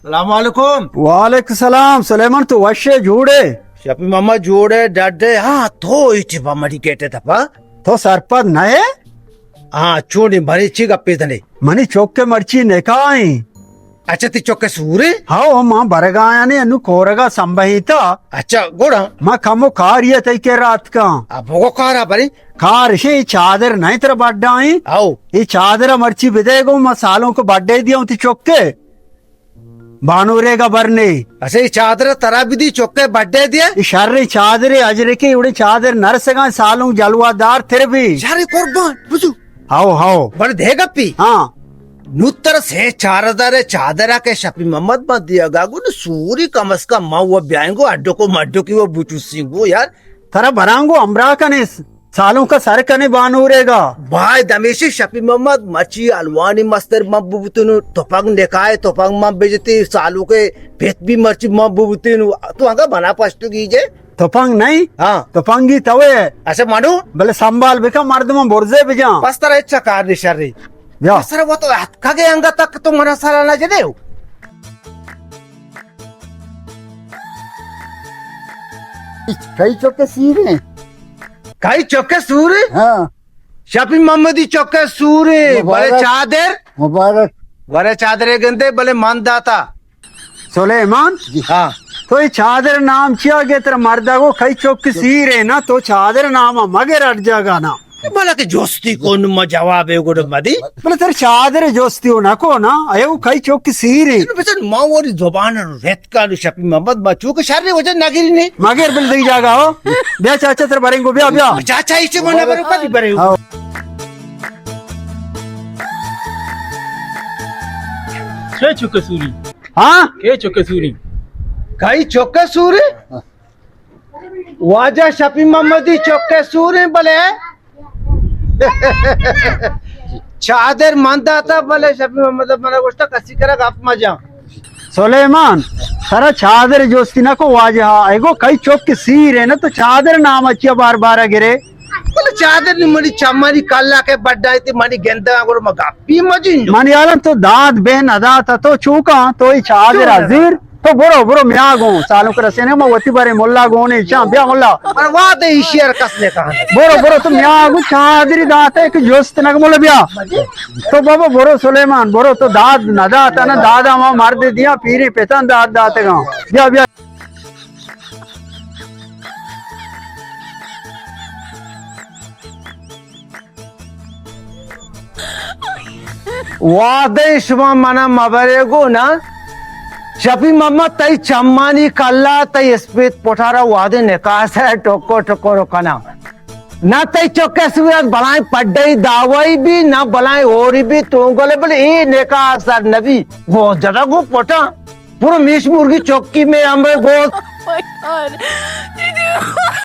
अस्सलामुअलैकुम। वालेकुम सलाम सुलेमान तू वशे जूडे शफी मामा जोड़े डडे तो इची बमड़ी केटे तपा तो सरपद नए चूड़ी भरी ची गप्पी तने मनी चौके मर्ची नेकाई अच्छा ती चौके सूरे हाओ मां बरगायाने अनु कोरगा संबहित अच्छा गोड़ा मां कमो कार्य तैके रात का अब वो कारा बरी कार शे चादर नहीं तेरा बड्डाई आओ ये चादर मर्ची बिदेगो मां सालों को बड्डे दिया ती चौके बानूरेगा बरने अच्छा ये चादर तरा भी दी चौके बड्डे दिया ये शर्री चादरे अजरे के उड़े चादर नरसगा सालों जलवादार तेरे भी सारे कुर्बान बुझू हाओ हाओ बड़े दे गप्पी हाँ नूतर से 4000 चादरा के शफी मोहम्मद मत दिया गागु न सूरी कमस का माँ वो ब्याएंगो अड्डो को मड्डो की वो बुचू सिंगो यार तरा बरांगो अमरा कने सालों का सर कने बानूरेगा भाई दमेशी शफी मोहम्मद मची अलवानी मस्तर मबुबुतनु तोपंग नेकाय तोपंग मब बेजती सालू के पेट भी मर्ची मबुबुतनु तो आगा बना पष्टु कीजे तोपंग नहीं हाँ तोपंगी तवे अच्छा मानो भले संभाल बिका मर्दमा बोरजे बिजा बस तरह इच्छा कार निशर्री या सर वो तो कगे अंगा तक तो मना सारा ना जदे हो कई चौके सीरे काई चौके सूरे हाँ शफी मोहम्मदी चौके सूरे बड़े मुबारक। चादर मुबारक बड़े चादरे गंदे बड़े मानदाता सुलेमान हाँ तो ये चादर नाम चिया के तेरा मर्दा को कई चौके सीरे ना तो चादर नाम मगे रट जागा ना बोला कि जोस्ती कौन म जवाब है गुड मदी बोले तेरे चादर जोस्ती हो ना को ना अये वो कई चौके सीरे बेचन माओरी जुबान रेत का शफी मोहम्मद बच्चों के शारे वजन नगरी ने मगेर बिल दी जागा हो ब्या चाचा तेरे बरेंगो ब्या ब्या चाचा इसे मना बरो कदी बरे हाँ। के चुके सूरी हाँ के चुके सूरी कई चौके सूरे वाजा शफी मोहम्मदी चौके सूरे भले चादर मानदाता भले शफी मोहम्मद मना गोष्ट कसी करा आप मजा सुलेमान सारा चादर जोस्ती ना को वाजा एगो कई चौक के सीर है ना तो चादर नाम अच्छी बार बार गिरे बोले चादर नि मनी चम्मारी कल्ला के बड्डा ते मनी गेंदा गुर मगा पी मजिन मनियालम तो दाद बेन अदा था तो चूका तो ये चादर अजीर तो बुरो बुरो मिया गो सालों के रसे ने मैं वती बारे मुल्ला गो ने चा ब्या मुल्ला पर वाद ईशियर कसले कहा बुरो बुरो तो मिया गो चादर दात है कि जोस्त नग मुल्ला ब्या तो बाबा बुरो सुलेमान बुरो तो दाद नदा था ना दादा मां मार दे दिया पीरे पेतन दाद दाते गा ब्या ब्या वादे शुमा मना मबरेगो ना शफी मोहम्मद तई चम्मानी कल्ला तई स्पेत पोठारा वादे निकास है टोको टोको रोकना ना तई चौके सुरत बलाए पड्डई दावाई भी ना बलाए ओरी भी तो गले बोले ए निकास सर नबी वो जरा गो पोटा पूरा मीश मुर्गी चौकी में हमें गो Oh my god.